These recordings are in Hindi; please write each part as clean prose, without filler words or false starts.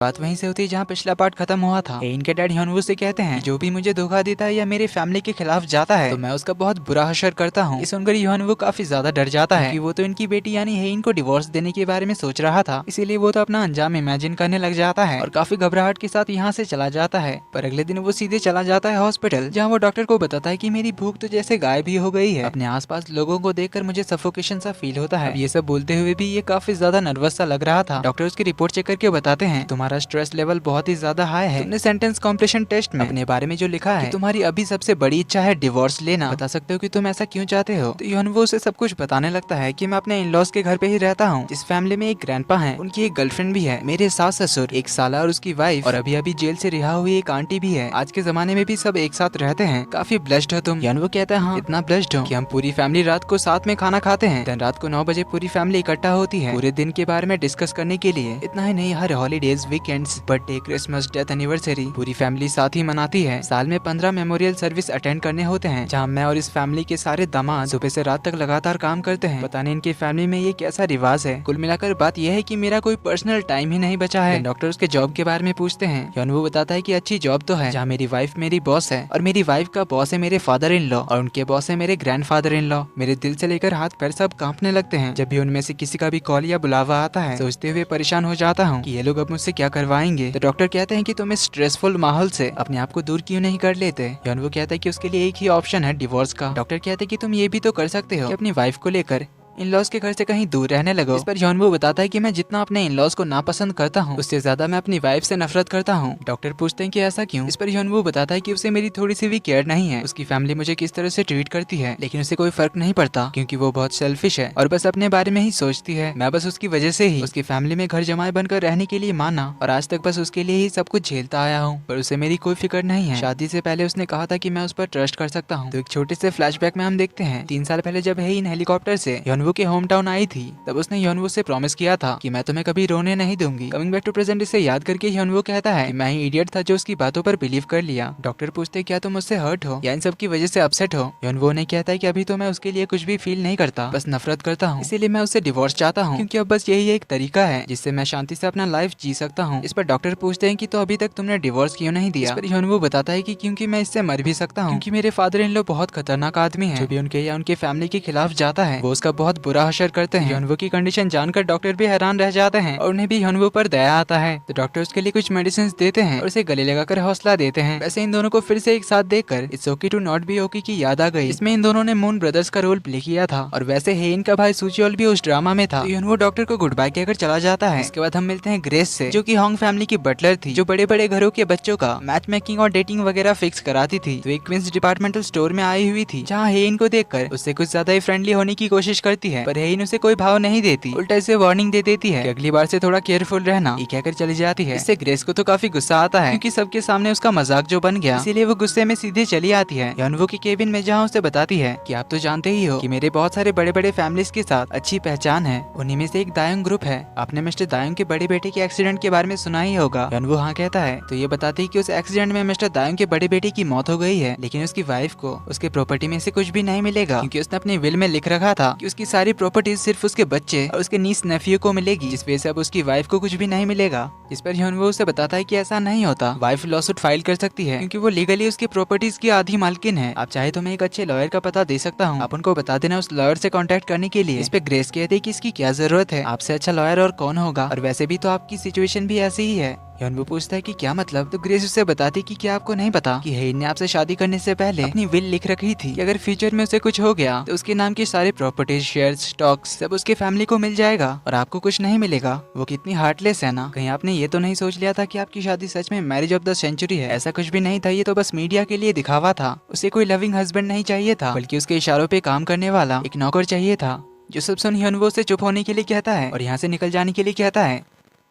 बात वहीं से होती है जहाँ पिछला पार्ट खत्म हुआ था। इनके डैड ह्योनवू से कहते हैं जो भी मुझे धोखा देता है या मेरे फैमिली के खिलाफ जाता है तो मैं उसका बहुत बुरा हशर करता हूँ। इस सुनकर ह्योनवू काफी ज्यादा डर जाता है कि वो तो इनकी बेटी यानी हेइन को डिवोर्स देने के बारे में सोच रहा था, इसीलिए वो तो अपना अंजाम इमेजिन करने लग जाता है और काफी घबराहट के साथ यहाँ से चला जाता है। पर अगले दिन वो सीधे चला जाता है हॉस्पिटल, जहाँ वो डॉक्टर को बताता है कि मेरी भूख तो जैसे गायब ही हो गई है। अपने आसपास लोगों को देखकर मुझे सफोकेशन सा फील होता है। ये सब बोलते हुए भी ये काफी ज्यादा नर्वस सा लग रहा था। डॉक्टर उसकी रिपोर्ट चेक करके बताते हैं तुम्हारा स्ट्रेस लेवल बहुत ही ज्यादा हाई है। तुमने सेंटेंस कॉम्प्लीशन टेस्ट में अपने बारे में जो लिखा है कि तुम्हारी अभी सबसे बड़ी इच्छा है डिवोर्स लेना, बता सकते हो कि तुम ऐसा क्यों चाहते हो। तो ह्योनवू उसे सब कुछ बताने लगता है कि मैं अपने इन लॉज के घर पे ही रहता हूँ। इस फैमिली में एक ग्रैंडपा है, उनकी एक गर्लफ्रेंड भी है, मेरे सास ससुर, एक साला और उसकी वाइफ, और अभी अभी जेल से रिहा हुई एक आंटी भी है। आज के जमाने में भी सब एक साथ रहते हैं। काफी ब्लेस्ड हो तुम। ह्योनवू कहता है हाँ, इतना ब्लेस्ड हो कि हम पूरी फैमिली रात को साथ में खाना खाते हैं। दिन रात को 9 बजे पूरी फैमिली इकट्ठा होती है पूरे दिन के बारे में डिस्कस करने के लिए। इतना ही नहीं, हर holidays, weekends, birthday, Christmas, death anniversary पूरी फैमिली साथ ही मनाती है। साल में 15 मेमोरियल सर्विस अटेंड करने होते हैं, जहाँ मैं और इस फैमिली के सारे दामाद सुबह से रात तक लगातार काम करते हैं। पता नहीं इनकी फैमिली में ये कैसा रिवाज है। कुल मिलाकर बात यह है कि मेरा कोई पर्सनल टाइम ही नहीं बचा है। डॉक्टर उसके जॉब के बारे में पूछते हैं। ह्योनवू बताता है कि अच्छी जॉब तो है, जहाँ मेरी वाइफ मेरी बॉस है और मेरी वाइफ का बॉस है मेरे फादर इन लॉ और उनके बॉस है मेरे ग्रैंडफादर इन लॉ। मेरे दिल से लेकर हाथ पैर सब कांपने लगते हैं जब भी उनमें से किसी का भी कॉल या बुलावा आता है। सोचते हुए परेशान हो जाता हूँ कि ये लोग अब मुझसे क्या करवाएंगे। तो डॉक्टर कहते हैं कि तुम इस स्ट्रेसफुल माहौल से अपने आप को दूर क्यों नहीं कर लेते। ह्योनवू कहता है कि उसके लिए एक ही ऑप्शन है, डिवोर्स का। डॉक्टर कहते हैं कि तुम ये भी तो कर सकते हो कि अपनी वाइफ को लेकर इन लॉज के घर से कहीं दूर रहने लगो। इस पर ह्योनवू बताता है कि मैं जितना अपने इन लॉज को नापसंद करता हूँ उससे ज्यादा मैं अपनी वाइफ से नफरत करता हूँ। डॉक्टर पूछते हैं कि ऐसा क्यों। इस पर ह्योनवू बताता है कि उसे मेरी थोड़ी सी भी केयर नहीं है। उसकी फैमिली मुझे किस तरह से ट्रीट करती है लेकिन उसे कोई फर्क नहीं पड़ता क्योंकि वो बहुत सेल्फिश है और बस अपने बारे में ही सोचती है। मैं बस उसकी वजह से ही उसकी फैमिली में घर जमाए बनकर रहने के लिए माना और आज तक बस उसके लिए ही सब कुछ झेलता आया हूँ, पर उसे मेरी कोई फिक्र नहीं है। शादी से पहले उसने कहा था कि मैं उस पर ट्रस्ट कर सकता हूँ। तो एक छोटे से फ्लैशबैक में हम देखते हैं 3 साल पहले जब हेइन हेलीकॉप्टर से ह्योनवू के होम टाउन आई थी, तब उसने ह्योनवू से प्रॉमिस किया था कि मैं तुम्हें कभी रोने नहीं दूंगी। कमिंग बैक टू प्रेजेंट इसे याद करके ह्योनवू कहता है कि मैं ही इडियट था जो उसकी बातों पर बिलीव कर लिया। डॉक्टर पूछते क्या तुम उससे हर्ट हो या इन सब की वजह से अपसेट हो। ह्योनवू ने कहता है कि अभी तो मैं उसके लिए कुछ भी फील नहीं करता, बस नफरत करता हूँ, इसीलिए मैं उससे डिवोर्स चाहता हूँ क्योंकि अब बस यही एक तरीका है जिससे मैं शांति से अपना लाइफ जी सकता हूँ। इस पर डॉक्टर पूछते हैं कि तो अभी तक तुमने डिवोर्स क्यों नहीं दिया। इस पर ह्योनवू बताता है कि क्योंकि मैं इससे मर भी सकता हूँ, क्योंकि मेरे फादर इन लॉ बहुत खतरनाक आदमी है। जो भी उनके या उनके फैमिली के खिलाफ जाता है वो उसका बहुत बुरा असर करते हैं। ह्योनवू की कंडीशन जानकर डॉक्टर भी हैरान रह जाते हैं और उन्हें भी ह्योनवू पर दया आता है। तो डॉक्टर उसके लिए कुछ मेडिसिन देते हैं और उसे गले लगाकर हौसला देते हैं। वैसे इन दोनों को फिर से एक साथ देखकर it's okay to not be okay की याद आ गई। इसमें इन दोनों ने मून ब्रदर्स का रोल प्ले किया था और वैसे हेइन का भाई सुचियोल भी उस ड्रामा में था। तो ह्योनवू डॉक्टर को गुड बाय कहकर चला जाता है। इसके बाद हम मिलते हैं ग्रेस से, जो कि होंग फैमिली की बटलर थी, जो बड़े बड़े घरों के बच्चों का मैच मेकिंग और डेटिंग वगैरह फिक्स कराती थी। तो एक क्वींस डिपार्टमेंटल स्टोर में आई हुई थी, जहाँ हेइन को देखकर उससे कुछ ज्यादा ही फ्रेंडली होने की कोशिश करती है, पर हेइन उसे कोई भाव नहीं देती, उल्टा इसे वार्निंग दे देती है कि अगली बार से थोड़ा केयरफुल रहना, ये कहकर चली जाती है। इससे ग्रेस को तो काफी गुस्सा आता है क्योंकि सबके सामने उसका मजाक जो बन गया, इसीलिए वो गुस्से में सीधे चली आती है ह्योनवू की केबिन में, जहाँ उसे बताती है कि आप तो जानते ही हो कि मेरे बहुत सारे बड़े बड़े फैमिलीज के साथ अच्छी पहचान है, उन्हीं में से एक दायोंग ग्रुप है। आपने मिस्टर दायोंग के बड़े बेटे के एक्सीडेंट के बारे में सुना ही होगा। ह्योनवू हाँ कहता है। तो ये बताती है कि उस एक्सीडेंट में मिस्टर दायोंग के बड़े बेटे की मौत हो गई है, लेकिन उसकी वाइफ को उसके प्रॉपर्टी में से कुछ भी नहीं मिलेगा क्योंकि उसने अपने विल में लिख रखा था कि उसकी सारी प्रॉपर्टीज सिर्फ उसके बच्चे और उसके नीस नेफ्यू को मिलेगी, जिस वजह से अब उसकी वाइफ को कुछ भी नहीं मिलेगा। इस पर ह्योनवू उसे बताता है कि ऐसा नहीं होता, वाइफ लॉसूट फाइल कर सकती है क्योंकि वो लीगली उसकी प्रॉपर्टीज की आधी मालकिन है। आप चाहे तो मैं एक अच्छे लॉयर का पता दे सकता हूँ, आप उनको बता देना उस लॉयर से कांटेक्ट करने के लिए। इस पे ग्रेस कहते हैं कि इसकी क्या जरूरत है, आपसे अच्छा लॉयर और कौन होगा, और वैसे भी तो आपकी सिचुएशन भी ऐसी ही है। ह्योनवू पूछता है कि क्या मतलब। तो ग्रेस उससे बताती कि क्या आपको नहीं पता कि हेइन ने आपसे शादी करने से पहले अपनी विल लिख रखी थी कि अगर फ्यूचर में उसे कुछ हो गया तो उसके नाम की सारी प्रॉपर्टीज, शेयर्स, स्टॉक्स सब उसके फैमिली को मिल जाएगा और आपको कुछ नहीं मिलेगा। वो कितनी हार्टलेस है ना। कहीं आपने ये तो नहीं सोच लिया था कि आपकी शादी सच में मैरिज ऑफ द सेंचुरी है। ऐसा कुछ भी नहीं था, ये तो बस मीडिया के लिए दिखावा था। उसे कोई लविंग हस्बैंड नहीं चाहिए था, बल्कि उसके इशारों पे काम करने वाला एक नौकर चाहिए था, जो सब सुन ह्योनवू से चुप होने के लिए कहता है और यहाँ से निकल जाने के लिए कहता है।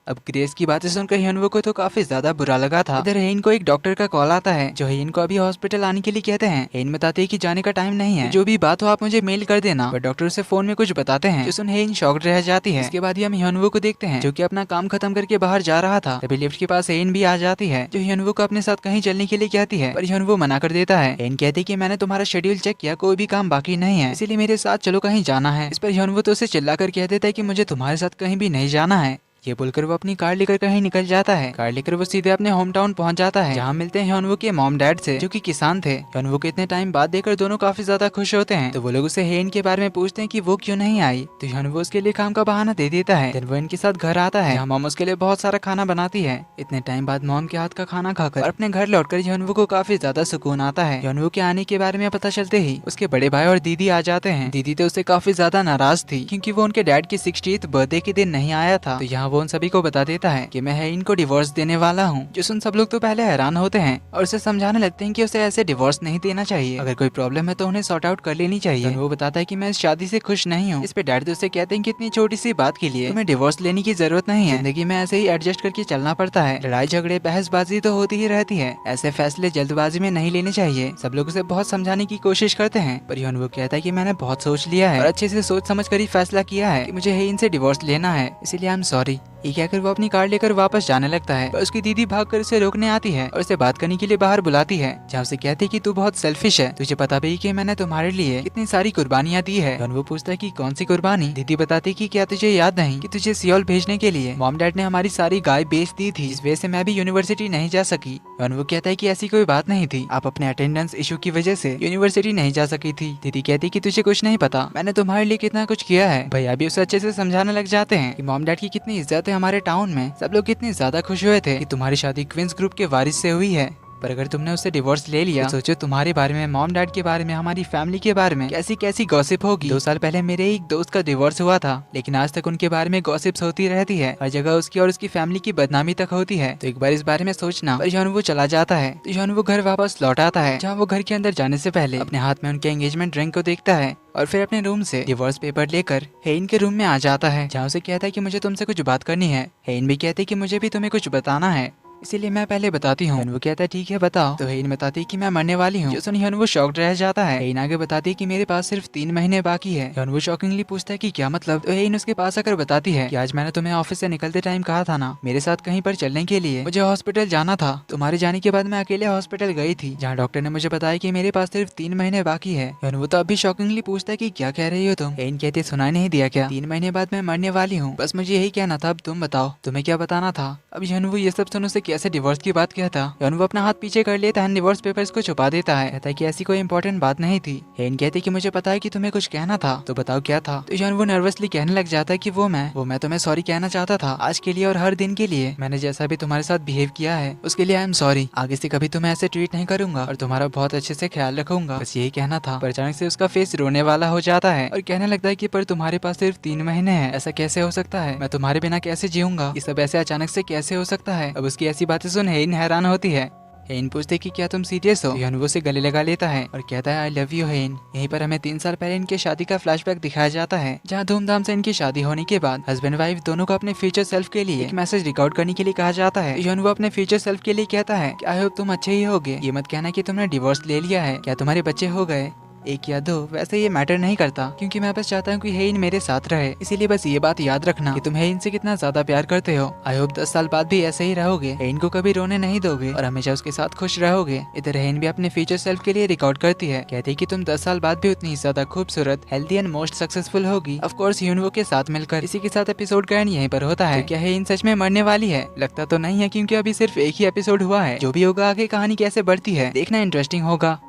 अब ग्रेस की बातें सुनकर ह्योनवू को तो काफी ज्यादा बुरा लगा था। इधर हेइन को एक डॉक्टर का कॉल आता है, जो हेइन को अभी हॉस्पिटल आने के लिए कहते हैं। हेइन बताते हैं कि जाने का टाइम नहीं है, तो जो भी बात हो आप मुझे मेल कर देना। बट डॉक्टर उसे फोन में कुछ बताते हैं, जो सुन हेइन शॉक्ड रह जाती है। इसके बाद ही हम ह्योनवू को देखते हैं, जो कि अपना काम खत्म करके बाहर जा रहा था। तभी लिफ्ट के पास हेइन भी आ जाती है, जो ह्योनवू को अपने साथ कहीं चलने के लिए कहती है, पर ह्योनवू मना कर देता है। हेइन कहती है कि मैंने तुम्हारा शेड्यूल चेक किया, कोई भी काम बाकी नहीं है, इसीलिए मेरे साथ चलो कहीं जाना है। इस पर ह्योनवू तो उसे चिल्लाकर कह देता है कि मुझे तुम्हारे साथ कहीं भी नहीं जाना है। ये बोलकर वो अपनी कार लेकर कहीं निकल जाता है। कार लेकर वो सीधे अपने होम टाउन पहुंच जाता है, जहाँ मिलते हैं ह्योनवू के मॉम डैड से, जो कि किसान थे। ह्योनवू को इतने टाइम बाद देखकर दोनों काफी ज्यादा खुश होते हैं। तो वो लोग उसे हेन के बारे में पूछते हैं कि वो क्यों नहीं आई। तो ह्योनवू उसके लिए काम का बहाना दे देता है। फिर वो इनके साथ घर आता है, जहाँ मॉम उसके लिए बहुत सारा खाना बनाती है। इतने टाइम बाद मॉम के हाथ का खाना खाकर और अपने घर लौटकर ह्योनवू को काफी ज्यादा सुकून आता है। ह्योनवू के आने के बारे में पता चलते ही उसके बड़े भाई और दीदी आ जाते हैं। दीदी तो उससे काफी ज्यादा नाराज थी, क्योंकि वो उनके डैड की 60th बर्थडे के दिन नहीं आया था। तो यहाँ वो उन सभी को बता देता है कि मैं हेइन को डिवोर्स देने वाला हूँ। जो सुन सब लोग तो पहले हैरान होते हैं और उसे समझाने लगते हैं कि उसे ऐसे डिवोर्स नहीं देना चाहिए। अगर कोई प्रॉब्लम है तो उन्हें सॉर्ट आउट कर लेनी चाहिए। वो बताता है कि मैं इस शादी से खुश नहीं हूँ। इस पे डैड तो उसे कहते हैं कि इतनी छोटी सी बात के लिए तुम्हें डिवोर्स लेने की जरूरत नहीं है। जिंदगी में ऐसे ही एडजस्ट करके चलना पड़ता है। लड़ाई झगड़े बहसबाजी तो होती ही रहती है, ऐसे फैसले जल्दबाजी में नहीं लेने चाहिए। सब लोग उसे बहुत समझाने की कोशिश करते हैं, पर ह्योनवू कहता है कि मैंने बहुत सोच लिया है और अच्छे से सोच समझ कर ही फैसला किया है कि मुझे हेइन से डिवोर्स लेना है, इसीलिए आई एम सॉरी। ये कहकर वो अपनी कार लेकर वापस जाने लगता है, पर उसकी दीदी भागकर उसे रोकने आती है और उसे बात करने के लिए बाहर बुलाती है, जहाँ उसे कहती है कि तू बहुत सेल्फिश है, तुझे पता भी कि मैंने तुम्हारे लिए कितनी सारी कुर्बानियां दी है। वो पूछता है कि कौन सी कुर्बानी। दीदी बताती कि क्या तुझे याद नहीं कि तुझे सियोल भेजने के लिए मॉम डैड ने हमारी सारी गाय बेच दी थी, इस वजह से मैं भी यूनिवर्सिटी नहीं जा सकी। वो कहता है कि ऐसी कोई बात नहीं थी, आप अपने अटेंडेंस इशू की वजह से यूनिवर्सिटी नहीं जा सकी थी। दीदी कहती कि तुझे कुछ नहीं पता, मैंने तुम्हारे लिए कितना कुछ किया है। भैया भी उसे अच्छे से समझाने लग जाते हैं कि मॉम डैड की कितनी इज्जत है हमारे टाउन में, सब लोग कितने ज्यादा खुश हुए थे कि तुम्हारी शादी क्वींस ग्रुप के वारिस से हुई है। पर अगर तुमने उससे डिवोर्स ले लिया तो सोचो तुम्हारे बारे में, मॉम डैड के बारे में, हमारी फैमिली के बारे में कैसी कैसी गॉसिप होगी। 2 साल पहले मेरे एक दोस्त का डिवोर्स हुआ था, लेकिन आज तक उनके बारे में गॉसिप्स होती रहती है, हर जगह उसकी और उसकी फैमिली की बदनामी तक होती है। तो एक बार इस बारे में सोचना। पर ह्योनवू चला जाता है। तो ह्योनवू घर वापस लौट आता है, जहाँ वो घर के अंदर जाने से पहले अपने हाथ में उनके एंगेजमेंट रिंग को देखता है और फिर अपने रूम से डिवोर्स पेपर लेकर हेइन के रूम में आ जाता है, जहाँ उसे कहता है कि मुझे तुमसे कुछ बात करनी है। हेइन भी कहते हैं कि मुझे भी तुम्हें कुछ बताना है, इसीलिए मैं पहले बताती हूँ। वो कहता है ठीक है बताओ। तो हेइन बताती है कि मैं मरने वाली हूँ। जो सुन ह्योनवू शॉक्ड रह जाता है। हेइन आगे बताती है कि मेरे पास सिर्फ 3 महीने बाकी है। ह्योनवू शॉकिंगली पूछता है कि क्या मतलब। तो हेइन उसके पास आकर बताती है कि आज मैंने तुम्हें ऑफिस से निकलते टाइम कहा था ना मेरे साथ कहीं पर चलने के लिए, मुझे हॉस्पिटल जाना था। तुम्हारे जाने के बाद मैं अकेले हॉस्पिटल गई थी, जहाँ डॉक्टर ने मुझे बताया कि मेरे पास सिर्फ 3 महीने बाकी है। ह्योनवू तो अभी शॉकिंगली पूछता है कि क्या कह रही हो तुम। हेइन कहती है सुनाई नहीं दिया क्या, 3 महीने बाद मैं मरने वाली हूँ, बस मुझे यही कहना था, अब तुम बताओ तुम्हें क्या बताना था। अब ह्योनवू ये सब सुन उसे कैसे डिवोर्स की बात कहता। ह्योनवू अपना हाथ पीछे कर लेता है, डिवोर्स पेपर्स को छुपा देता है, कहता है कि ऐसी कोई इंपॉर्टेंट बात नहीं थी। हेइन कहती कि मुझे पता है कि तुम्हें कुछ कहना था, तो बताओ क्या था। तो ह्योनवू नर्वसली कहने लग जाता है कि वो मैं तुम्हें सॉरी कहना चाहता था, आज के लिए और हर दिन के लिए। मैंने जैसा भी तुम्हारे साथ बिहेव किया है उसके लिए आई एम सॉरी। आगे से कभी तुम्हें ऐसे ट्रीट नहीं करूंगा और तुम्हारा बहुत अच्छे से ख्याल रखूंगा, बस यही कहना था। पर अचानक से उसका फेस रोने वाला हो जाता है और कहने लगता है कि पर तुम्हारे पास सिर्फ 3 महीने हैं, ऐसा कैसे हो सकता है, मैं तुम्हारे बिना कैसे जीऊंगा, ये सब ऐसे अचानक से कैसे हो सकता है। अब उसकी ऐसी बातें सुन हेइन हैरान होती है। हेइन पूछते कि क्या तुम सीरियस हो। ह्योनवू से गले लगा लेता है और कहता है आई लव यू हेइन। यहीं पर हमें 3 साल पहले इनके शादी का फ्लैशबैक दिखाया जाता है, जहाँ धूमधाम से इनकी शादी होने के बाद हस्बैंड वाइफ दोनों को अपने फ्यूचर सेल्फ के लिए एक मैसेज रिकॉर्ड करने के लिए कहा जाता है। ह्योनवू अपने फ्यूचर सेल्फ के लिए कहता है कि आई होप तुम अच्छे ही होगे, ये मत कहना कि तुमने डिवोर्स ले लिया है, क्या तुम्हारे बच्चे हो गए, 1 या 2, वैसे ये मैटर नहीं करता, क्योंकि मैं बस चाहता हूँ कि हेइन मेरे साथ रहे, इसीलिए बस ये बात याद रखना कि तुम हेइन से कितना ज्यादा प्यार करते हो। आई होप 10 साल बाद भी ऐसे ही रहोगे, हेइन को कभी रोने नहीं दोगे और हमेशा उसके साथ खुश रहोगे। इधर हेइन भी अपने फ्यूचर सेल्फ के लिए रिकॉर्ड करती है, कहती है कि तुम 10 साल बाद भी उतनी ही ज्यादा खूबसूरत, हेल्दी एंड मोस्ट सक्सेसफुल होगी, ऑफ कोर्स ह्योनवू के साथ मिलकर। इसी के साथ एपिसोड का एंड यहीं पर होता है। तो क्या हेइन सच में मरने वाली है? लगता तो नहीं है, क्योंकि अभी सिर्फ एक ही एपिसोड हुआ है। जो भी होगा आगे कहानी कैसे बढ़ती है देखना इंटरेस्टिंग होगा।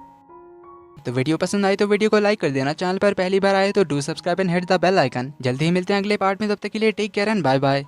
तो वीडियो पसंद आई तो वीडियो को लाइक कर देना, चैनल पर पहली बार आए तो do subscribe and hit the bell icon. जल्दी ही मिलते हैं अगले पार्ट में, तब तक के लिए take care and bye bye.